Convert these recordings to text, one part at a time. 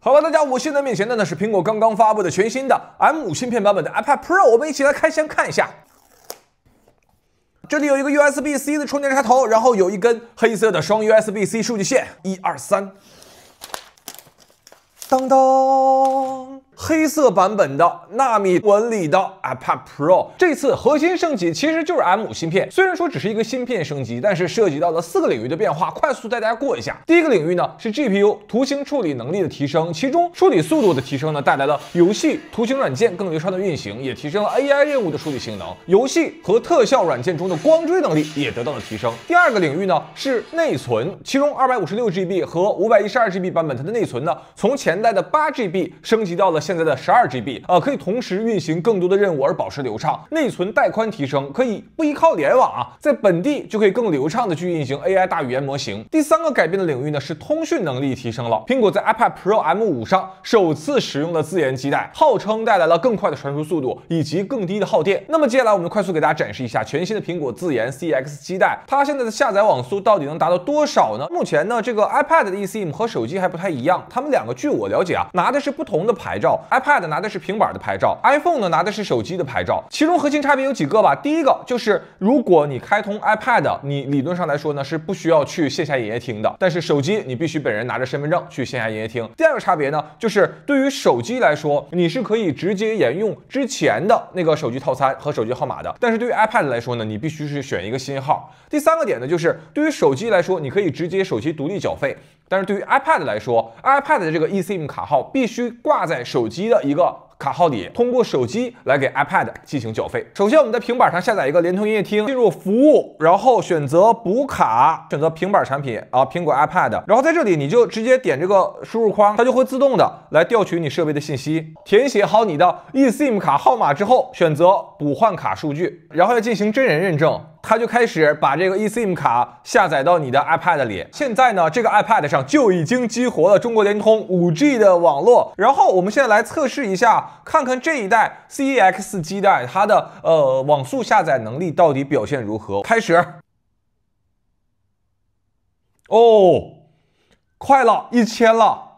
好了，大家，我现在面前的呢是苹果刚刚发布的全新的 M5 芯片版本的 iPad Pro， 我们一起来开箱看一下。这里有一个 USB-C 的充电插头，然后有一根黑色的双 USB-C 数据线，1、2、3，当当。黑色版本的纳米纹理的 iPad Pro， 这次核心升级其实就是 M5 芯片。虽然说只是一个芯片升级，但是涉及到了4个领域的变化，快速带大家过一下。第一个领域呢是 GPU 图形处理能力的提升，其中处理速度的提升呢带来了游戏图形软件更流畅的运行，也提升了 AI 任务的处理性能。游戏和特效软件中的光追能力也得到了提升。第二个领域呢是内存，其中 256GB 和 512GB 版本它的内存呢从前代的 8GB 升级到了现在的 12GB， 可以同时运行更多的任务而保持流畅。内存带宽提升，可以不依靠联网在本地就可以更流畅的去运行 AI 大语言模型。第三个改变的领域呢是通讯能力提升了。苹果在 iPad Pro M5 上首次使用了自研基带，号称带来了更快的传输速度以及更低的耗电。那么接下来我们快速给大家展示一下全新的苹果自研 CX 基带，它现在的下载网速到底能达到多少呢？目前呢这个 iPad 的 eSIM 和手机还不太一样，它们两个据我了解拿的是不同的牌照。iPad 拿的是平板的牌照 ，iPhone 呢拿的是手机的牌照。其中核心差别有几个吧。第一个就是如果你开通 iPad， 你理论上来说呢是不需要去线下营业厅的，但是手机你必须本人拿着身份证去线下营业厅。第二个差别呢就是对于手机来说，你是可以直接沿用之前的那个手机套餐和手机号码的，但是对于 iPad 来说呢，你必须是选一个新号。第三个点呢就是对于手机来说，你可以直接手机独立缴费。但是对于 iPad 来说 ，iPad 的这个 eSIM 卡号必须挂在手机的一个卡号里，通过手机来给 iPad 进行缴费。首先，我们在平板上下载一个联通营业厅，进入服务，然后选择补卡，选择平板产品苹果 iPad， 然后在这里你就直接点这个输入框，它就会自动的来调取你设备的信息，填写好你的 eSIM 卡号码之后，选择补换卡数据，然后要进行真人认证。它就开始把这个 eSIM 卡下载到你的 iPad 里。现在呢，这个 iPad 上就已经激活了中国联通 5G 的网络。然后我们现在来测试一下，看看这一代 CX 基带它的网速下载能力到底表现如何。开始。快了1000了。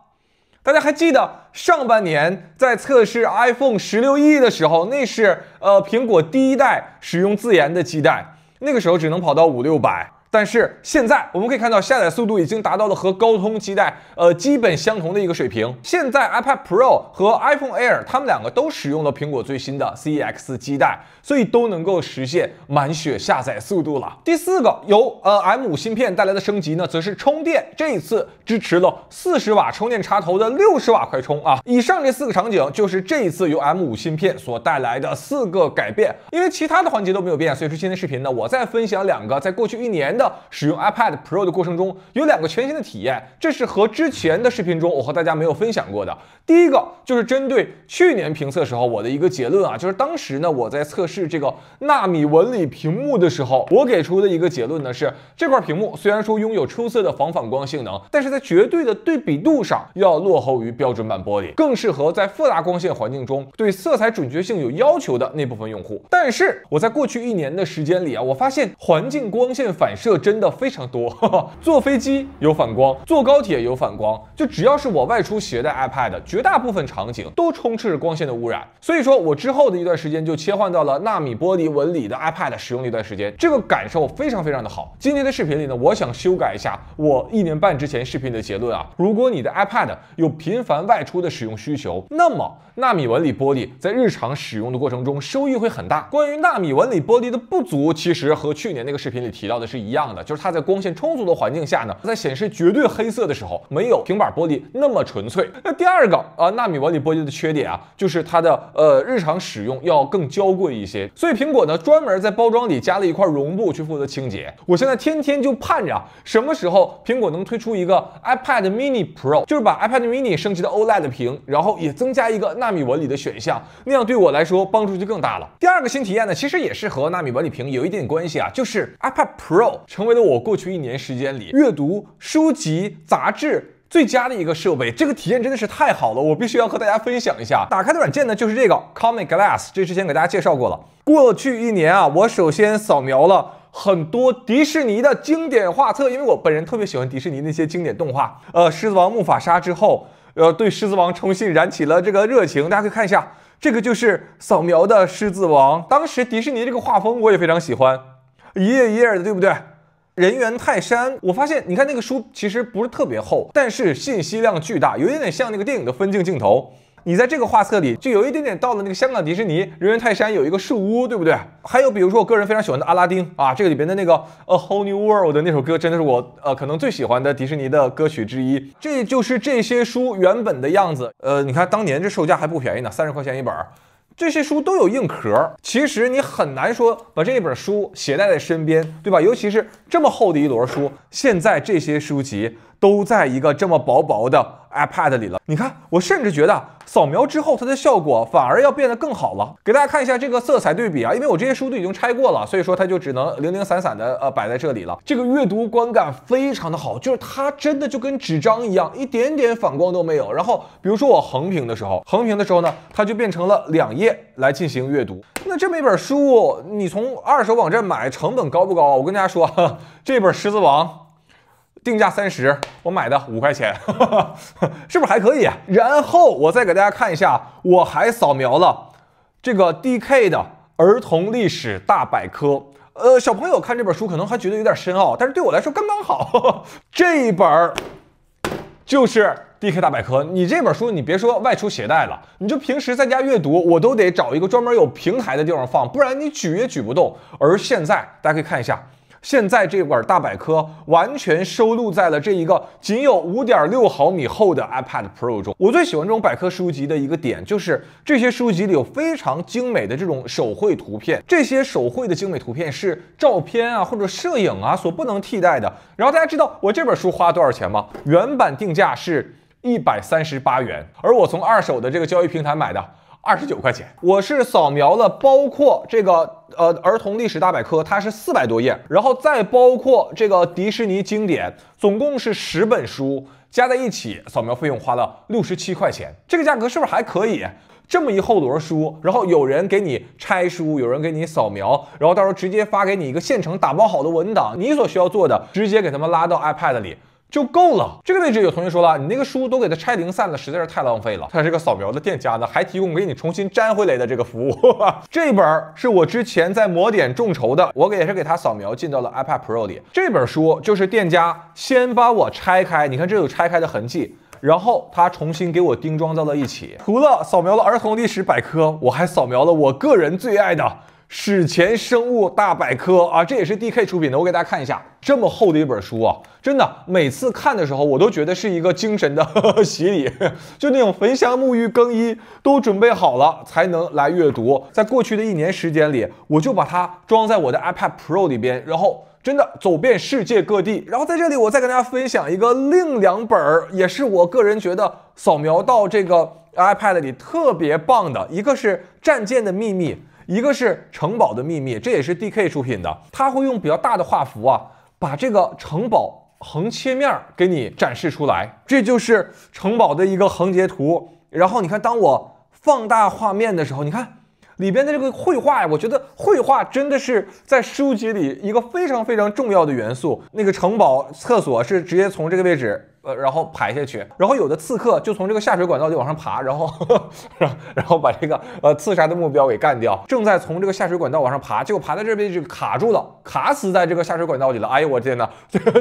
大家还记得上半年在测试 iPhone 16E 的时候，那是苹果第一代使用自研的基带。那个时候只能跑到500-600，但是现在我们可以看到下载速度已经达到了和高通基带基本相同的一个水平。现在 iPad Pro 和 iPhone Air 它们两个都使用了苹果最新的 CX 基带，所以都能够实现满血下载速度了。第四个由M5 芯片带来的升级呢，则是充电，这一次支持了40瓦充电插头的60瓦快充以上这4个场景就是这一次由 M5 芯片所带来的4个改变。因为其他的环节都没有变，所以说今天视频呢，我再分享2个在过去1年的使用 iPad Pro 的过程中有2个全新的体验，这是和之前的视频中我和大家没有分享过的。第一个就是针对去年评测时候我的一个结论就是当时呢我在测试这个纳米纹理屏幕的时候，我给出的一个结论呢是，这块屏幕虽然说拥有出色的防反光性能，但是在绝对的对比度上要落后于标准版玻璃，更适合在复杂光线环境中对色彩准确性有要求的那部分用户。但是我在过去1年的时间里我发现环境光线反射真的非常多，坐飞机有反光，坐高铁有反光，就只要是我外出携带 iPad， 绝大部分场景都充斥着光线的污染。所以说我之后的一段时间就切换到了纳米玻璃纹理的 iPad 使用了一段时间，这个感受非常非常的好。今天的视频里呢，我想修改一下我1年半之前视频的结论如果你的 iPad 有频繁外出的使用需求，那么纳米纹理玻璃在日常使用的过程中收益会很大。关于纳米纹理玻璃的不足，其实和去年那个视频里提到的是一样的，就是它在光线充足的环境下呢，在显示绝对黑色的时候，没有平板玻璃那么纯粹。那第二个纳米纹理玻璃的缺点就是它的日常使用要更娇贵一些，所以苹果呢专门在包装里加了一块绒布去负责清洁。我现在天天就盼着什么时候苹果能推出一个 iPad mini Pro， 就是把 iPad mini 升级到 OLED 屏，然后也增加一个纳米纹理的选项，那样对我来说帮助就更大了。第二个新体验呢，其实也是和纳米纹理屏有一点关系就是 iPad Pro 成为了我过去1年时间里阅读书籍杂志最佳的一个设备，这个体验真的是太好了，我必须要和大家分享一下。打开的软件呢就是这个 Comic Glass， 这之前给大家介绍过了。过去1年我首先扫描了很多迪士尼的经典画册，因为我本人特别喜欢迪士尼那些经典动画，狮子王、木法沙之后，对狮子王重新燃起了这个热情。大家可以看一下，这个就是扫描的狮子王。当时迪士尼这个画风我也非常喜欢，一页一页的，对不对？人猿泰山，我发现你看那个书其实不是特别厚，但是信息量巨大，有一点点像那个电影的分镜镜头。你在这个画册里就有一点点到了那个香港迪士尼人猿泰山有一个树屋，对不对？还有比如说我个人非常喜欢的阿拉丁啊，这个里边的那个A Whole New World 的那首歌真的是我可能最喜欢的迪士尼的歌曲之一。这就是这些书原本的样子。你看当年这售价还不便宜呢，30块钱一本。这些书都有硬壳，其实你很难说把这一本书携带在身边，对吧？尤其是这么厚的一摞书，现在这些书籍都在一个这么薄薄的 iPad 里了。你看，我甚至觉得扫描之后它的效果反而要变得更好了。给大家看一下这个色彩对比啊，因为我这些书都已经拆过了，所以说它就只能零零散散的摆在这里了。这个阅读观感非常的好，就是它真的就跟纸张一样，一点点反光都没有。然后比如说我横屏的时候呢，它就变成了2页来进行阅读。那这么一本书，你从二手网站买，成本高不高？我跟大家说，这本《狮子王》定价30，我买的5块钱，是不是还可以？然后我再给大家看一下，我还扫描了这个 DK 的儿童历史大百科。小朋友看这本书可能还觉得有点深奥，但是对我来说刚刚好。这一本就是 DK 大百科，你这本书你别说外出携带了，你就平时在家阅读，我都得找一个专门有平台的地方放，不然你举也举不动。而现在大家可以看一下。现在这本大百科完全收录在了这一个仅有5.6毫米厚的 iPad Pro 中。我最喜欢这种百科书籍的一个点，就是这些书籍里有非常精美的这种手绘图片，这些手绘的精美图片是照片啊或者摄影啊所不能替代的。然后大家知道我这本书花多少钱吗？原版定价是138元，而我从二手的这个交易平台买的。29块钱，我是扫描了包括这个儿童历史大百科，它是400多页，然后再包括这个迪士尼经典，总共是10本书，加在一起扫描费用花了67块钱，这个价格是不是还可以？这么一厚摞书，然后有人给你拆书，有人给你扫描，然后到时候直接发给你一个现成打包好的文档，你所需要做的直接给他们拉到 iPad 里。就够了。这个位置有同学说了，你那个书都给它拆零散了，实在是太浪费了。它这个扫描的店家呢，还提供给你重新粘回来的这个服务。这本是我之前在魔点众筹的，我也是给它扫描进到了 iPad Pro 里。这本书就是店家先把我拆开，你看这有拆开的痕迹。然后他重新给我钉装到了一起。除了扫描了儿童历史百科，我还扫描了我个人最爱的史前生物大百科啊，这也是 DK 出品的。我给大家看一下，这么厚的一本书啊，真的每次看的时候，我都觉得是一个精神的洗礼，就那种焚香沐浴更衣都准备好了才能来阅读。在过去的1年时间里，我就把它装在我的 iPad Pro 里边，然后真的走遍世界各地。然后在这里，我再跟大家分享一个另2本，也是我个人觉得扫描到这个 iPad 里特别棒的，一个是《战舰的秘密》。一个是城堡的秘密，这也是 DK 出品的，它会用比较大的画幅啊，把这个城堡横切面给你展示出来，这就是城堡的一个横截图。然后你看，当我放大画面的时候，你看里边的这个绘画呀，我觉得绘画真的是在书籍里一个非常非常重要的元素。那个城堡厕所是直接从这个位置然后排下去，然后有的刺客就从这个下水管道里往上爬，然后把这个刺杀的目标给干掉。正在从这个下水管道往上爬，结果爬在这边就卡住了，卡死在这个下水管道里了。哎呦我天哪，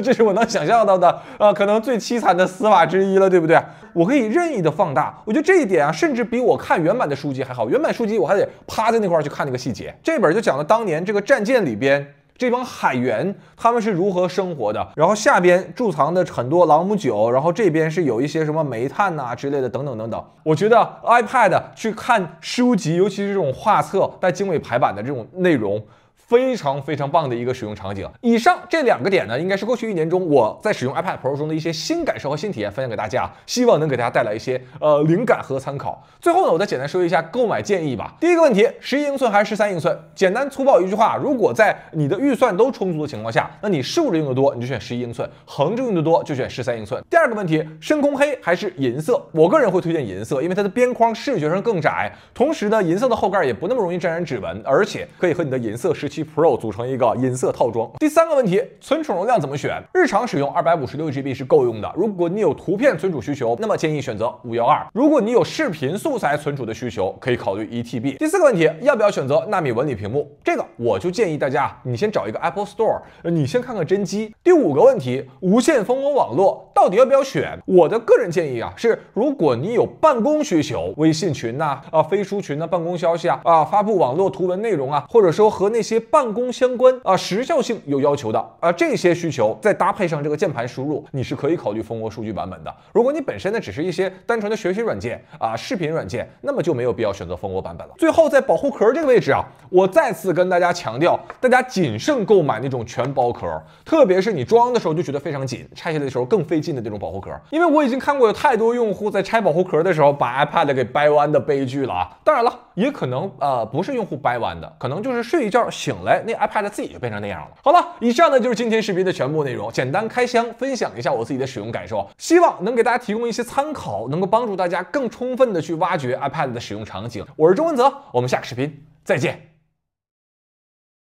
这是我能想象到的可能最凄惨的死法之一了，对不对？我可以任意的放大，我觉得这一点啊，甚至比我看原版的书籍还好。原版书籍我还得趴在那块去看那个细节，这本就讲了当年这个战舰里边这帮海员他们是如何生活的，然后下边贮藏的很多朗姆酒，然后这边是有一些什么煤炭呐之类的等等等等。我觉得 iPad 去看书籍，尤其是这种画册带经纬排版的这种内容，非常非常棒的一个使用场景。以上这2个点呢，应该是过去1年中我在使用 iPad Pro 中的一些新感受和新体验，分享给大家，希望能给大家带来一些灵感和参考。最后呢，我再简单说一下购买建议吧。第一个问题，11英寸还是13英寸？简单粗暴一句话，如果在你的预算都充足的情况下，那你竖着用的多，你就选11英寸；横着用的多，就选13英寸。第二个问题，深空黑还是银色？我个人会推荐银色，因为它的边框视觉上更窄，同时呢，银色的后盖也不那么容易沾染指纹，而且可以和你的银色17 17 Pro 组成一个银色套装。第三个问题，存储容量怎么选？日常使用256GB 是够用的。如果你有图片存储需求，那么建议选择512。如果你有视频素材存储的需求，可以考虑 1TB。第四个问题，要不要选择纳米纹理屏幕？这个我就建议大家，你先找一个 Apple Store， 你先看看真机。第五个问题，无线蜂窝网络到底要不要选？我的个人建议啊，是如果你有办公需求，微信群呐、飞书群呐、办公消息发布网络图文内容或者说和那些办公相关时效性有要求的这些需求，再搭配上这个键盘输入，你是可以考虑蜂窝数据版本的。如果你本身呢只是一些单纯的学习软件视频软件，那么就没有必要选择蜂窝版本了。最后在保护壳这个位置我再次跟大家强调，大家谨慎购买那种全包壳，特别是你装的时候就觉得非常紧，拆下来的时候更费劲的这种保护壳。因为我已经看过有太多用户在拆保护壳的时候把 iPad 给掰弯的悲剧了当然了，也可能不是用户掰弯的，可能就是睡一觉醒来那 iPad 自己就变成那样了。好了，以上呢就是今天视频的全部内容，简单开箱分享一下我自己的使用感受，希望能给大家提供一些参考，能够帮助大家更充分的去挖掘 iPad 的使用场景。我是钟文泽，我们下个视频再见。